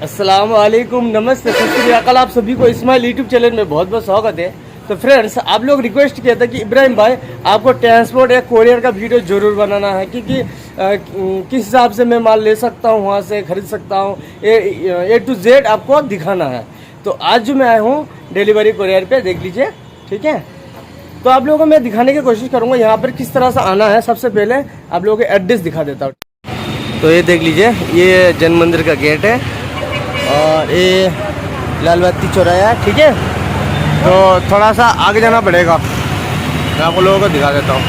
अस्सलाम वालेकुम, नमस्ते, सत श्री अकाल। आप सभी को इस्माइल यूट्यूब चैनल में बहुत बहुत स्वागत है। तो फ्रेंड्स, आप लोग रिक्वेस्ट किया था कि इब्राहिम भाई आपको ट्रांसपोर्ट या कोरियर का वीडियो जरूर बनाना है, क्योंकि किस हिसाब से मैं माल ले सकता हूँ, वहाँ से खरीद सकता हूँ, ए टू जेड आपको दिखाना है। तो आज जो मैं आया हूँ डिलीवरी कोरियर पे, देख लीजिए, ठीक है। तो आप लोगों को मैं दिखाने की कोशिश करूँगा यहाँ पर किस तरह से आना है। सबसे पहले आप लोगों को एड्रेस दिखा देता हूँ। तो ये देख लीजिए, ये जैन मंदिर का गेट है और ये लाल बत्ती चौराहा है, ठीक है। तो थोड़ा सा आगे जाना पड़ेगा, मैं आप लोगों को दिखा देता हूँ।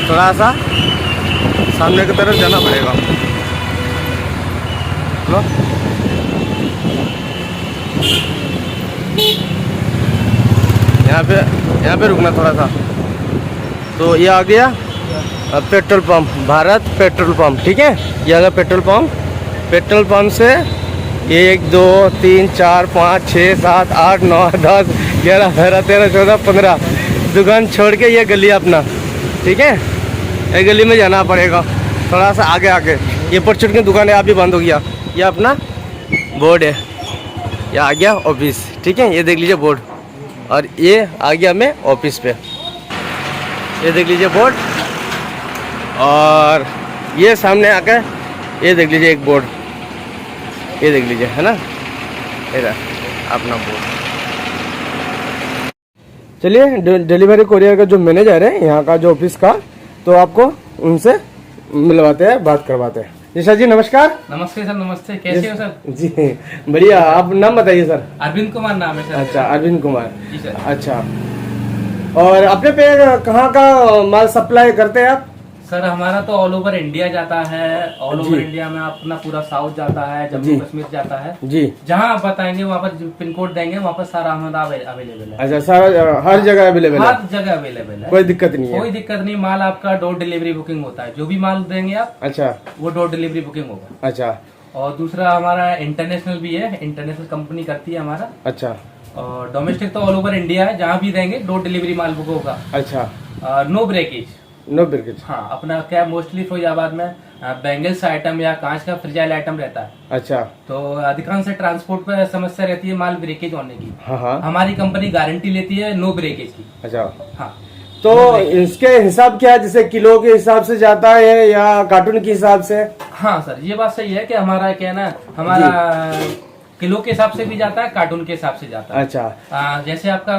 थोड़ा सा सामने की तरफ जाना पड़ेगा। लो, यहाँ पे रुकना थोड़ा सा। तो ये आ गया petrol pump, Bharat petrol pump, ठीक है। ये आ गया पेट्रोल पंप। पेट्रोल पंप से 1 2 3 4 5 6 7 8 9 10 11 12 13 14 15 दुकान छोड़ के ये गली अपना, ठीक है। ये गली में जाना पड़ेगा थोड़ा सा आगे आके। ये परचूट की दुकान है, अभी बंद हो गया। ये अपना बोर्ड है, ये आ गया ऑफिस, ठीक है। ये देख लीजिए बोर्ड, और ये आ गया मैं ऑफिस पे। ये देख लीजिए बोर्ड, और ये सामने आकर ये देख लीजिए एक बोर्ड, ये देख लीजिए, है ना, ये अपना बोर्ड। चलिए, डिलीवरी कोरियर का जो मैनेजर है यहाँ का, जो ऑफिस का, तो आपको उनसे मिलवाते हैं, बात करवाते हैं। जी सर जी, नमस्कार। नमस्ते सर, नमस्ते। कैसे हो सर? जी बढ़िया। आप नाम बताइए सर। अरविंद कुमार नाम है सर। अच्छा, अरविंद कुमार जी सर। अच्छा, और अपने पे कहाँ का माल सप्लाई करते हैं आप? सर हमारा तो ऑल ओवर इंडिया जाता है। ऑल ओवर इंडिया में अपना पूरा साउथ जाता है, जम्मू कश्मीर जाता है जी। जहाँ आप बताएंगे वहाँ पर पिन कोड देंगे, वहाँ पर सारा हमारा अवेलेबल है। अच्छा, सारा हर जगह अवेलेबल है? हर जगह अवेलेबल है, कोई दिक्कत नहीं है? कोई दिक्कत नहीं। माल आपका डोर डिलीवरी बुकिंग होता है, जो भी माल देंगे आप, अच्छा, वो डोर डिलीवरी बुकिंग होगा। अच्छा, और दूसरा हमारा इंटरनेशनल भी है, इंटरनेशनल कंपनी करती है हमारा। अच्छा, और डोमेस्टिक तो ऑल ओवर इंडिया है, जहाँ भी देंगे डोर डिलीवरी माल बुक होगा। अच्छा, नो ब्रेकेज। No breakage? हाँ, अपना क्या मोस्टली फैजाबाद में बैंगल्स आइटम या कांच का फ्रिजाइल आइटम रहता है। अच्छा, तो अधिकांश से ट्रांसपोर्ट पर समस्या रहती है माल ब्रेकेज होने की। हाँ। हमारी कंपनी गारंटी लेती है नो ब्रेकेज की। अच्छा, हाँ। तो इसके हिसाब क्या है, जैसे किलो के हिसाब से जाता है या कार्टून के हिसाब से? हाँ सर, ये बात सही है कि हमारा क्या है ना, हमारा किलो के हिसाब से भी जाता है, कार्टून के हिसाब से जाता है। अच्छा, जैसे आपका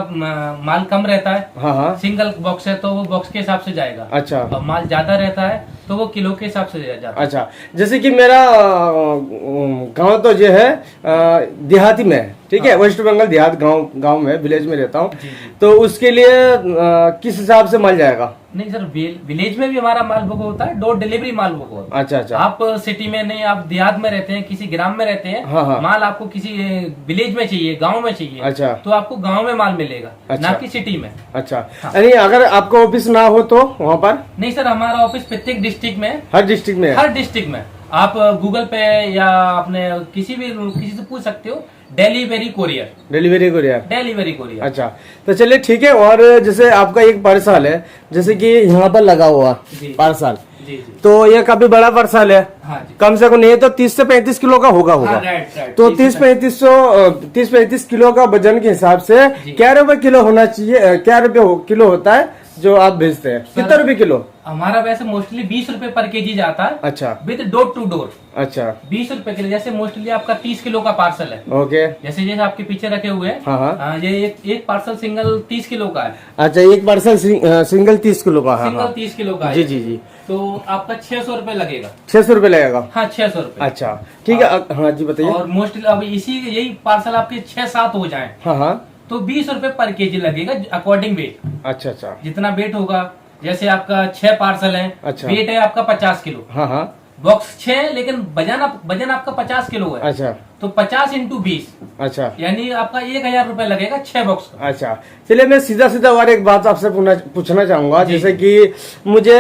माल कम रहता है, हाँ, सिंगल बॉक्स है तो वो बॉक्स के हिसाब से जाएगा। अच्छा, और माल ज्यादा रहता है तो वो किलो के हिसाब से जाता है। अच्छा, जैसे कि मेरा गांव तो जो है देहाती में है, ठीक है। वेस्ट बंगाल देहात गांव में, विलेज में रहता हूँ। तो उसके लिए किस हिसाब से माल जाएगा? नहीं सर, विलेज में भी हमारा माल बुक होता है, डोर डिलीवरी माल बुक होता है। अच्छा, आप सिटी में नहीं, आप देहात में रहते हैं, किसी ग्राम में रहते हैं, हाँ, माल आपको किसी विलेज में चाहिए, गांव में चाहिए, अच्छा, तो आपको गांव में माल मिलेगा। अच्छा, ना कि सिटी में। अच्छा, यानी अगर आपका ऑफिस ना हो तो वहाँ पर? नहीं सर, हमारा ऑफिस प्रत्येक डिस्ट्रिक्ट में, हर डिस्ट्रिक्ट में, हर डिस्ट्रिक्ट में। आप गूगल पे या अपने किसी से पूछ सकते हो, delivery courier, delivery courier, delivery courier. अच्छा, तो चलिए ठीक है। और जैसे आपका एक पार्सल है, जैसे कि यहाँ पर लगा हुआ पार्सल, तो ये काफी बड़ा पार्सल है। हाँ, कम से कम नहीं तो 30 से 35 किलो का होगा। हाँ, राइट। तो 30-35 किलो का वजन के हिसाब से क्या रुपए किलो होना चाहिए, क्या रुपए किलो होता है जो आप भेजते हैं? कितना रुपए किलो? हमारा वैसे मोस्टली 20 रुपए पर केजी जाता है। अच्छा, विद डोर टू डोर। अच्छा, 20 रुपए किलो। जैसे मोस्टली आपका 30 किलो का पार्सल है, ओके, जैसे आपके पीछे रखे हुए हैं, हाँ, ये एक पार्सल सिंगल 30 किलो का है। अच्छा, एक पार्सल सिंगल 30 किलो का? सिंगल 30 किलो का। जी जी जी। तो आपका 600 रुपए लगेगा। 600 रुपए लगेगा? हाँ, 600 रुपए। अच्छा, ठीक है। हाँ जी, बताइए। और मोस्टली अब यही पार्सल आपके 6-7 हो जाए, हाँ, तो 20 रुपए पर केजी लगेगा, अकॉर्डिंग वेट। अच्छा अच्छा, जितना वेट होगा, जैसे आपका 6 पार्सल है, अच्छा, वेट है आपका 50 किलो, हाँ हाँ, बॉक्स 6, लेकिन वजन आपका 50 किलो है। अच्छा, तो 50 × 20, अच्छा, यानी आपका 1000 रुपए लगेगा 6 बॉक्स का। अच्छा, चलिए मैं सीधा और एक बात आपसे पूछना चाहूंगा। जैसे कि मुझे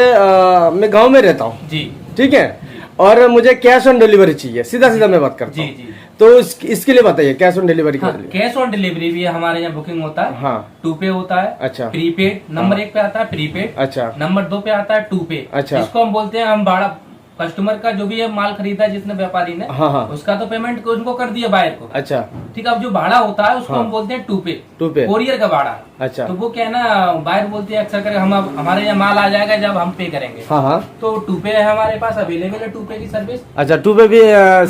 मैं गांव में रहता हूँ जी, ठीक है। और मुझे कैश ऑन डिलीवरी चाहिए, सीधा सीधा मैं बात करता हूँ। जी। तो इसके लिए बताइए कैश ऑन डिलीवरी के लिए। कैश ऑन डिलीवरी भी हमारे यहाँ बुकिंग होता है। हाँ, 2 पे होता है। अच्छा। प्रीपेड नंबर 1 पे आता है प्रीपेड। अच्छा। नंबर 2 पे आता है 2 पे। अच्छा। इसको हम बोलते हैं हम भाड़ा, कस्टमर का जो भी ये माल खरीदा है जिसने व्यापारी ने, हाँ हाँ, उसका तो पेमेंट उनको कर दिया बायर को। अच्छा ठीक है। अब जो भाड़ा होता है उसको हाँ, हम बोलते हैं 2 पे। 2 पे कोरियर का भाड़ा। अच्छा। तो वो क्या है ना, बायर बोलती है अक्सर करके हम हमारे यहाँ माल आ जाएगा जब हम पे करेंगे। हाँ हाँ, तो 2 पे है हमारे पास अवेलेबल है 2 पे की सर्विस। अच्छा 2 पे भी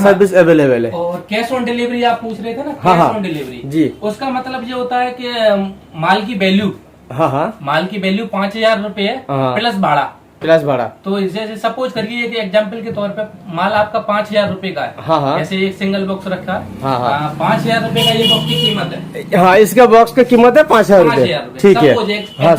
सर्विस अवेलेबल है। और कैश ऑन डिलीवरी आप पूछ रहे थे ना, हाँ, कैश ऑन डिलीवरी जी, उसका मतलब ये होता है कि माल की वैल्यू, हाँ हाँ, माल की वैल्यू 5000 रुपए है हाँ, प्लस भाड़ा। प्लस भाड़ा। तो जैसे सपोज करिए कि एग्जाम्पल के तौर पे माल आपका 5000 रुपए का है। हाँ हाँ, जैसे एक सिंगल बॉक्स रखा है। हाँ हाँ, 5000 रुपए का ये बॉक्स की कीमत है। हाँ, इसका बॉक्स का कीमत है 5000 रुपए। ठीक है, हाँ,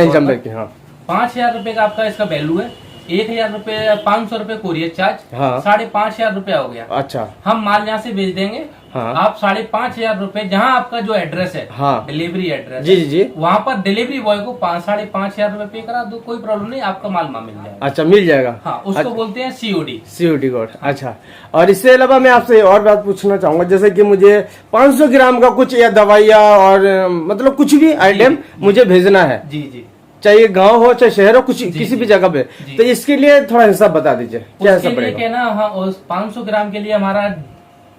एग्जाम्पल की, हाँ 5000 रुपए का आपका इसका वैल्यू है। 1000 रुपए 500 रुपए कोरियर चार्ज, हाँ, 5500 रुपया हो गया। अच्छा। हम माल यहाँ से भेज देंगे। हाँ, आप 5500 रुपए, जहाँ आपका जो एड्रेस है, हाँ, डिलीवरी एड्रेस, जी जी जी, वहाँ पर डिलीवरी बॉय को 5500 रुपए पे करा दो, कोई प्रॉब्लम नहीं, आपका माल वहाँ मिल जाएगा। अच्छा, मिल जाएगा। हाँ, उसको अच्छा, बोलते हैं सीओडी। COD code. अच्छा, और इससे अलावा मैं आपसे और बात पूछना चाहूंगा, जैसे कि मुझे 500 ग्राम का कुछ या दवाइयाँ और मतलब कुछ भी आइटम मुझे भेजना है। जी जी। चाहे गांव हो चाहे शहर हो, कुछ किसी भी जगह पे, तो इसके लिए थोड़ा हिसाब बता दीजिए, क्या हिसाब पड़ेगा? ना, हाँ, उस 500 ग्राम के लिए हमारा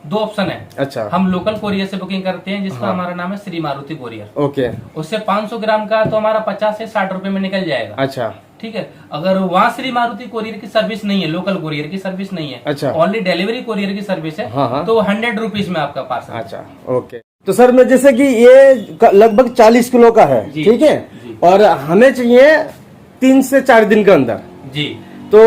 2 ऑप्शन है। अच्छा। हम लोकल कोरियर से बुकिंग करते हैं, जिसका हाँ, हमारा नाम है श्री मारुति कोरियर। ओके। उससे 500 ग्राम का तो हमारा 50 से 60 रुपए में निकल जाएगा। अच्छा। ठीक है। अगर वहाँ श्री मारुति कोरियर की सर्विस नहीं है, लोकल कोरियर की सर्विस नहीं है, अच्छा, ओनली डिलीवरी कोरियर की सर्विस है, हाँ हाँ, तो 100 रुपीज में आपका पार्सल। अच्छा, ओके। तो सर मैं जैसे कि ये लगभग 40 किलो का है, ठीक है, और हमें चाहिए 3 से 4 दिन के अंदर। जी। तो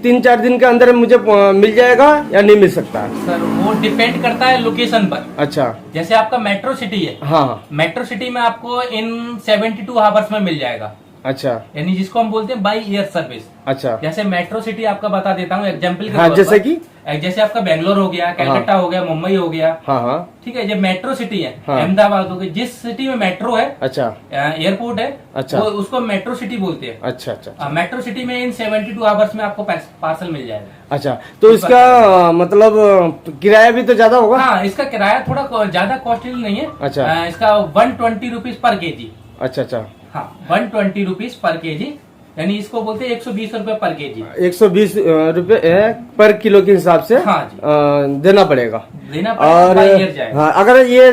3-4 दिन के अंदर मुझे मिल जाएगा या नहीं मिल सकता? सर वो डिपेंड करता है लोकेशन पर। अच्छा। जैसे आपका मेट्रो सिटी है, हाँ, मेट्रो सिटी में आपको इन 72 आवर्स में मिल जाएगा। अच्छा, यानी जिसको हम बोलते हैं बाई एयर सर्विस। अच्छा। जैसे मेट्रो सिटी आपका बता देता हूँ एग्जाम्पल के हाँ, तौर जैसे पर। कि जैसे आपका बेंगलोर हो गया, कलकत्ता हो गया, मुंबई हो गया। हाँ हाँ, ठीक है। जब मेट्रो सिटी है, हाँ, अहमदाबाद हो गया, जिस सिटी में मेट्रो है, अच्छा, एयरपोर्ट है, अच्छा, वो उसको मेट्रो सिटी बोलते हैं। अच्छा अच्छा। मेट्रो सिटी में इन 72 आवर्स में आपको पार्सल मिल जाएगा। अच्छा, तो इसका मतलब किराया भी तो ज्यादा होगा? हाँ, इसका किराया थोड़ा ज्यादा कॉस्टली नहीं है। अच्छा। इसका 120 रुपीज पर केजी। अच्छा अच्छा। हाँ, 120 रुपीज पर केजी, यानी इसको बोलते हैं 120 रुपए पर केजी। 120 रुपए पर किलो के हिसाब से, हाँ जी, देना पड़ेगा। और हाँ, अगर ये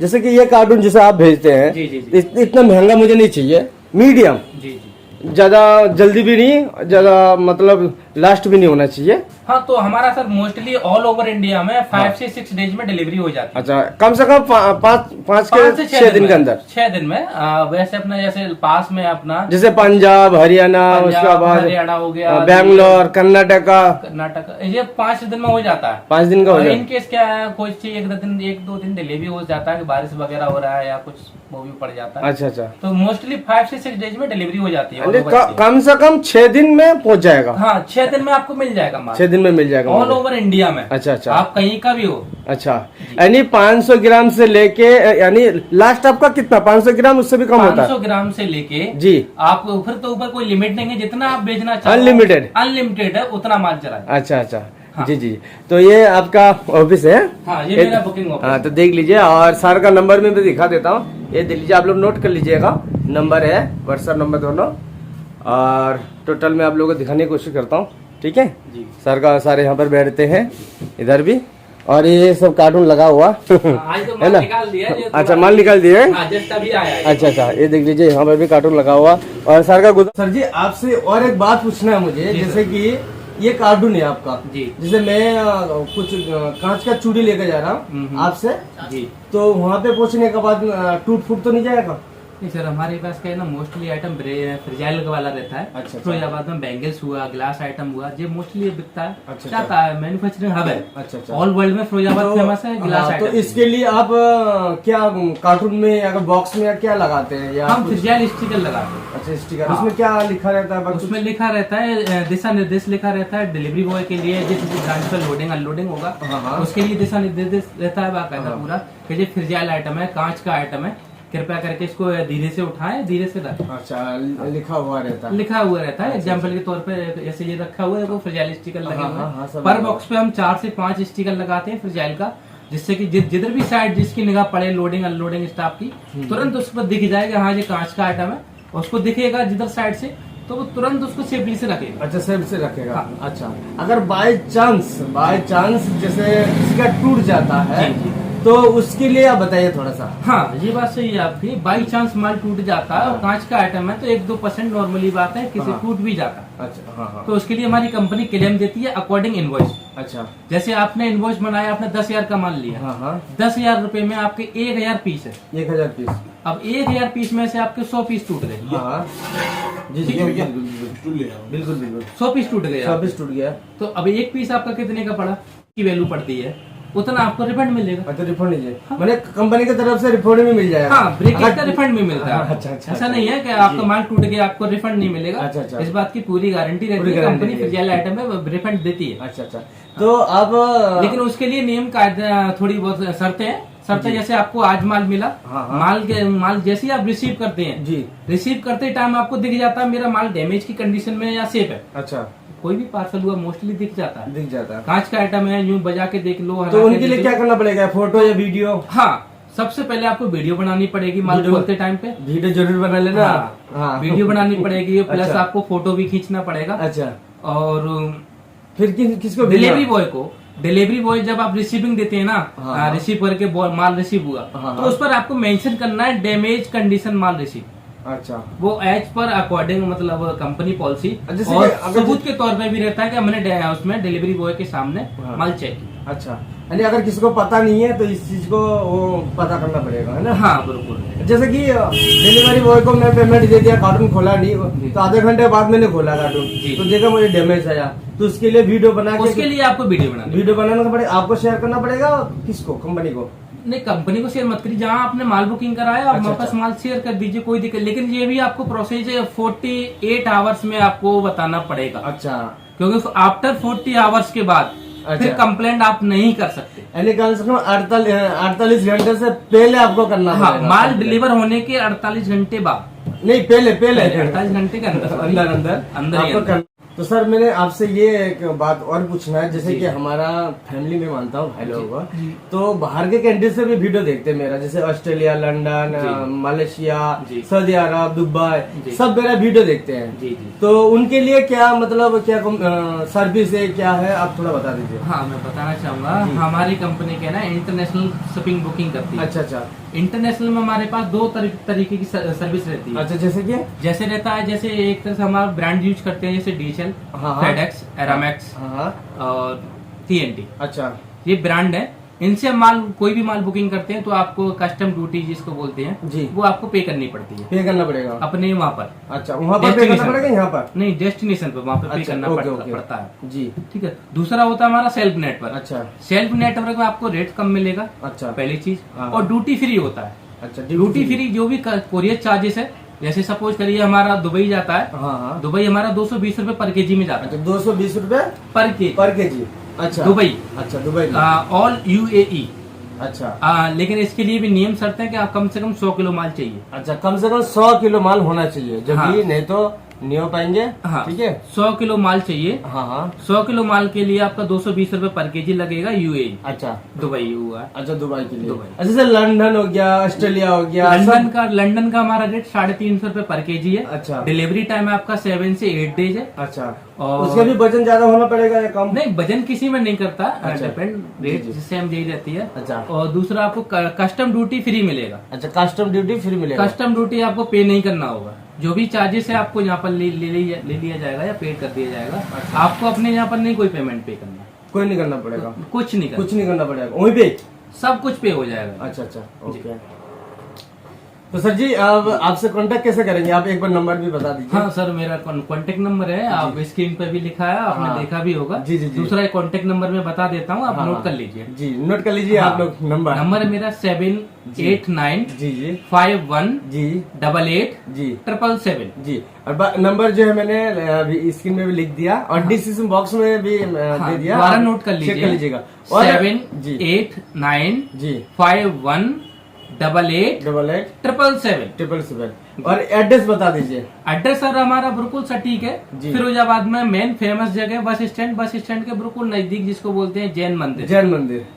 जैसे कि ये कार्टून जिसे आप भेजते हैं, जी, जी, जी, इतना महंगा मुझे नहीं चाहिए, मीडियम, जी जी, ज्यादा जल्दी भी नहीं, ज्यादा मतलब लास्ट भी नहीं होना चाहिए। हाँ, तो हमारा sir mostly all over India में 5 से 6 डेज में डिलीवरी हो जाती है। अच्छा, कम से कम 5 से 6 दिन के अंदर। 6 दिन में। वैसे अपना जैसे पास में अपना जैसे पंजाब, हरियाणा, उसके बाद हरियाणा हो गया, बैंगलोर, कर्नाटक, ये 5 दिन में हो जाता है। 5 दिन का हो जाता है। इनकेस क्या है, कोई चीज 1-2 दिन डिलीवरी हो जाता है कि बारिश वगैरह हो रहा है या कुछ वो भी पड़ जाता है। अच्छा अच्छा। तो मोस्टली 5 से 6 डेज में डिलीवरी हो जाती है। कम से कम 6 दिन में पहुंच जाएगा। हाँ, 6 दिन में आपको मिल जाएगा माल। 6 दिन में मिल जाएगा ऑल ओवर इंडिया में। अच्छा अच्छा। आप कहीं का भी हो। अच्छा, यानी 500 ग्राम से लेके, यानी लास्ट आपका कितना, 500 ग्राम, उससे भी कम होता है? 500 ग्राम से लेके जी, आपको फिर तो ऊपर कोई लिमिट नहीं है, जितना आप बेचना चाहो अनलिमिटेड है, उतना माल चला। अच्छा अच्छा। हाँ, जी जी। तो ये आपका ऑफिस है? हाँ, ये मेरा बुकिंग ऑफिस। हाँ, तो देख लीजिए, और सर का नंबर में भी दिखा देता हूँ, ये देख लीजिए, आप लोग नोट कर लीजिएगा, नंबर है, व्हाट्सएप नंबर दोनों, और टोटल में आप लोगों को दिखाने की कोशिश करता हूँ, ठीक है जी। सर का सारे यहाँ पर बैठते हैं, इधर भी, और ये सब कार्टून लगा हुआ आज तो माल निकाल दिया है। अच्छा, माल निकाल दिए? हाँ, जस्ट अभी आया है। अच्छा अच्छा, ये देख लीजिए, यहाँ पर भी कार्टून लगा हुआ, और सर का गुदा। सर जी, आपसे और एक बात पूछना है मुझे, जैसे कि ये कार्टून है आपका जी, जैसे मैं कुछ कांच का चूड़ी लेकर जा रहा हूँ आपसे जी, तो वहाँ पे पहुँचने के बाद टूट फूट तो नहीं जाएगा? नहीं सर, हमारे पास क्या है ना, मोस्टली आइटम फ्रिजाइल वाला रहता है। अच्छा, फिरोजाबाद में बैंगल्स हुआ, ग्लास आइटम हुआ, ये मोस्टली बिकता है। अच्छा, क्या का मैन्युफैक्चरिंग हब है। अच्छा अच्छा। ऑल वर्ल्ड में फिरोजाबाद फेमस है ग्लास आइटम। तो इसके लिए आप क्या कार्टून में या बॉक्स में क्या लगाते हैं? या हम फ्रिजाइल स्टिकर लगाते हैं। अच्छा, स्टिकर, उसमें क्या लिखा रहता है? उसमें लिखा रहता है, दिशा निर्देश लिखा रहता है डिलीवरी बॉय के लिए, जिस ब्रांच पर लोडिंग अनलोडिंग होगा उसके लिए दिशा निर्देश रहता है बाकायदा पूरा, कि ये फ्रिजाइल आइटम है, कांच का आइटम है, कृपया करके इसको धीरे से उठाएं, धीरे से रखें। अच्छा, लिखा हुआ रहता है एग्जाम्पल के तौर पे जैसे ये रखा हुआ है, वो फ्रेजाइल स्टिकर लगे हुए हैं। सब पर बॉक्स पे हम 4 से 5 स्टिकर लगाते हैं फ्रेजाइल का, जिससे कि जिधर भी साइड जिसकी निगाह पड़े लोडिंग अनलोडिंग स्टाफ की, तुरंत उस पर दिख जाएगा हाँ ये कांच का आइटम है, उसको दिखेगा जिधर साइड से, तो वो तुरंत उसको सेफली से रखेगा। अच्छा, सेफ से रखेगा। हाँ। अच्छा, अगर बाय चांस जैसे किसी का टूट जाता है तो उसके लिए आप बताइए थोड़ा सा। हाँ, ये बात सही है आपकी। बाई चांस माल टूट जाता है और कांच का आइटम है तो 1-2% नॉर्मली बात है, किसी टूट भी जाता है। अच्छा, हाँ। तो उसके लिए हमारी कंपनी क्लेम देती है अकॉर्डिंग इनवॉइस। अच्छा, जैसे आपने इनवॉइस बनाया, आपने 10,000 का माल लिया, 10,000 रुपए में आपके 1,000 पीस है। 1,000 पीस। अब 1,000 पीस में से आपके 100 पीस टूट गए। बिल्कुल 100 पीस टूट गए। 100 पीस टूट गया तो अब एक पीस आपका कितने का पड़ा, की वैल्यू पड़ती है, उतना आपको रिफंड मिलेगा। अच्छा, रिफंड लीजिए। मैंने कंपनी की तरफ से रिफंड भी मिल जाएगा। हाँ, ब्रेकेज का रिफंड भी मिलता है। अच्छा, ऐसा नहीं है कि आपका माल टूट गया आपको रिफंड नहीं मिलेगा। अच्छा। इस बात की पूरी गारंटी रहती है, कंपनी फ्रेजाइल आइटम में रिफंड देती है। अच्छा। तो अब लेकिन उसके लिए नियम कायदा थोड़ी बहुत शर्तें हैं। जैसे आपको आज माल मिला, माल जैसे ही आप रिसीव करते हैं जी, रिसीव करते टाइम आपको दिख जाता है मेरा माल डैमेज की कंडीशन में या सेफ है। अच्छा, कोई भी पार्सल हुआ मोस्टली दिख जाता है। कांच का आइटम है, यूं बजा के देख लो। तो उनके लिए क्या करना पड़ेगा, फोटो या वीडियो? हाँ, सबसे पहले आपको वीडियो बनानी पड़ेगी माल खोलते टाइम पे। वीडियो जरूर बना लेना। हाँ, वीडियो बनानी पड़ेगी, प्लस आपको फोटो भी खींचना पड़ेगा। अच्छा, और फिर किसको? डिलीवरी बॉय जब आप रिसीविंग देते हैं ना, रिसीव करके माल रिसीव हुआ, तो उस पर आपको मेंशन करना है डैमेज कंडीशन माल रिसीव। अच्छा, वो एज पर अकॉर्डिंग मतलब कंपनी पॉलिसी, और सबूत के तौर पे भी रहता है कि हमने उसमें डिलीवरी बॉय के सामने माल चेक किया। अच्छा, यानी अगर किसी को पता नहीं है तो इस चीज को वो पता करना पड़ेगा, है ना? हाँ, बिल्कुल। जैसे कि डिलीवरी बॉय को मैं पेमेंट दे दिया, कार्टून खोला नहीं, तो आधे घंटे बाद मैंने खोला कार्टून, तो देखा मुझे डैमेज आया, तो उसके लिए वीडियो बना के, उसके लिए आपको वीडियो बनाना पड़ेगा। आपको शेयर करना पड़ेगा, किसको? कंपनी को? नहीं, कंपनी को शेयर मत करिए। जहाँ आपने माल बुकिंग कराया आप वापस माल शेयर कर दीजिए, कोई दिक्कत। लेकिन ये भी आपको प्रोसेस 48 आवर्स में आपको बताना पड़ेगा। अच्छा, क्योंकि आफ्टर 40 आवर्स के बाद फिर कंप्लेंट आप नहीं कर सकते। यानी कम से कम 48 घंटे से पहले आपको करना पड़ेगा। हाँ, माल डिलीवर होने के 48 घंटे बाद नहीं, पहले 48 घंटे के अंदर। तो सर, मैंने आपसे ये एक बात और पूछना है, जैसे कि हमारा फैमिली में मानता हूँ भाई लोग, तो बाहर के कंट्री से भी वीडियो देखते हैं मेरा, जैसे ऑस्ट्रेलिया, लंदन, मलेशिया, सऊदी अरब, दुबई, सब मेरा वीडियो देखते हैं। तो उनके लिए क्या मतलब क्या सर्विस है, क्या है, आप थोड़ा बता दीजिए। हाँ, मैं बताना चाहूंगा, हमारी कंपनी क्या है ना, इंटरनेशनल शिपिंग बुकिंग करती है। अच्छा। इंटरनेशनल में हमारे पास 2 तरीके की सर्विस रहती है। अच्छा, जैसे रहता है, जैसे एक तरह से हमारा ब्रांड यूज करते हैं, जैसे DHL, FedEx, Aramex और TNT। अच्छा, ये ब्रांड है। इनसे माल कोई भी माल बुकिंग करते हैं तो आपको कस्टम ड्यूटी जिसको बोलते हैं जी, वो आपको पे करनी पड़ती है। पे करना पड़ेगा अपने वहाँ पर। अच्छा, वहाँ पर पे करना पड़ेगा, यहाँ पर नहीं, डेस्टिनेशन पर वहाँ पर पे करना पड़ता है जी। ठीक है। दूसरा होता है हमारा सेल्फ नेटवर्क। अच्छा, सेल्फ नेटवर्क में आपको रेट कम मिलेगा। अच्छा, पहली चीज, और ड्यूटी फ्री होता है। अच्छा, ड्यूटी फ्री जो भी कोरियर चार्जेस है, जैसे सपोज करिए हमारा दुबई जाता है, दुबई हमारा 220 रुपए पर केजी में जाता है। 220 रुपए पर केजी। अच्छा, दुबई। अच्छा, दुबई ऑल UAE। अच्छा, लेकिन इसके लिए भी नियम शर्त है कि आप कम से कम 100 किलो माल चाहिए। अच्छा, कम से कम 100 किलो माल होना चाहिए, जब भी नहीं तो नहीं हो पाएंगे। हाँ, ठीक है, 100 किलो माल चाहिए। हाँ, 100 किलो माल के लिए आपका 220 रुपए पर केजी लगेगा UAE। अच्छा, दुबई हुआ। अच्छा, दुबई के लिए। अच्छा, जैसे लंदन हो गया, ऑस्ट्रेलिया हो गया, लंदन का हमारा रेट 350 रुपए पर केजी है। अच्छा, डिलीवरी टाइम आपका 7 से 8 डेज है। अच्छा, और उसका भी वजन ज्यादा होना पड़ेगा या कम? नहीं, वजन किसी में नहीं करता, डिपेंड, रेट सेम यही रहती है। अच्छा, और दूसरा आपको कस्टम ड्यूटी फ्री मिलेगा। अच्छा, कस्टम ड्यूटी फ्री मिलेगा। कस्टम ड्यूटी आपको पे नहीं करना होगा। जो भी चार्जेस है आपको यहाँ पर ले लिया जाएगा या पे कर दिया जाएगा। अच्छा, आपको अपने यहाँ पर नहीं कोई पेमेंट पे करना, कोई नहीं करना पड़ेगा, कुछ नहीं करना पड़ेगा, वहीं पे सब कुछ पे हो जाएगा। अच्छा, ओके। तो सर जी, अब आपसे कांटेक्ट कैसे करेंगे, आप एक बार नंबर भी बता दीजिए। हाँ सर, मेरा कांटेक्ट नंबर है, आप स्क्रीन पर भी लिखा है, आपने देखा भी होगा। जी। दूसरा कांटेक्ट नंबर मैं बता देता हूँ, आप नोट कर लीजिए। जी, नोट कर लीजिए आप लोग। नंबर मेरा 789 जी 51 जी 88 जी 777 जी। और नंबर जो है मैंने स्क्रीन में भी लिख दिया और डिस्क्रिप्शन बॉक्स में भी दे दिया, दोबारा नोट कर लीजिएगा। 789 जी 51 88 88 777। 777 और एड्रेस बता दीजिए। एड्रेस सर हमारा बिल्कुल सटीक है, फिरोजाबाद में मेन फेमस जगह बस स्टैंड के बिल्कुल नजदीक, जिसको बोलते हैं जैन मंदिर।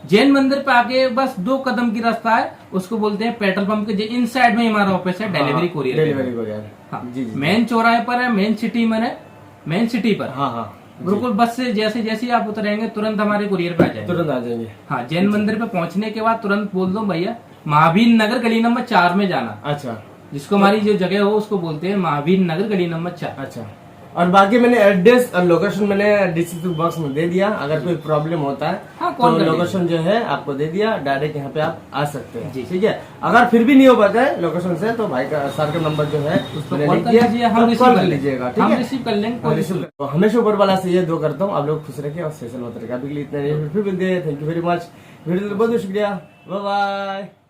जैन मंदिर पे आके बस 2 कदम की रास्ता है, उसको बोलते हैं पेट्रोल पंप के इन साइड में हमारा ऑफिस है। डिलीवरी कोरियर हाँ, मेन चौराहे पर है, मेन सिटी पर। हाँ बिल्कुल बस से जैसे आप उतरेंगे तुरंत हमारे कुरियर पे आ जाएंगे। हाँ, जैन मंदिर पे पहुंचने के बाद तुरंत बोल दो भैया महावीर नगर गली नंबर 4 में जाना। अच्छा, जिसको हमारी जो जगह हो उसको बोलते हैं महावीर नगर गली नंबर 4। अच्छा, और बाकी मैंने एड्रेस और लोकेशन मैंने डिस्क्रिप्शन बॉक्स में दे दिया। अगर कोई प्रॉब्लम होता है तो लोकेशन जो है आपको दे दिया, डायरेक्ट यहाँ पे आप आ सकते हैं। ठीक है, अगर फिर भी नहीं हो पाता है लोकेशन से तो भाई का सर का नंबर जो है कॉल कर लीजिएगा। ठीक है, रिसीव कर लेंगे। हमेशा ऊपर वाला से ये दुआ करता हूँ आप लोग खुश रखे और सेशन मत रखे। अभी के लिए इतना, फिर मिलते हैं। Thank you very much, video बहुत शुक्रिया, बाय बाय।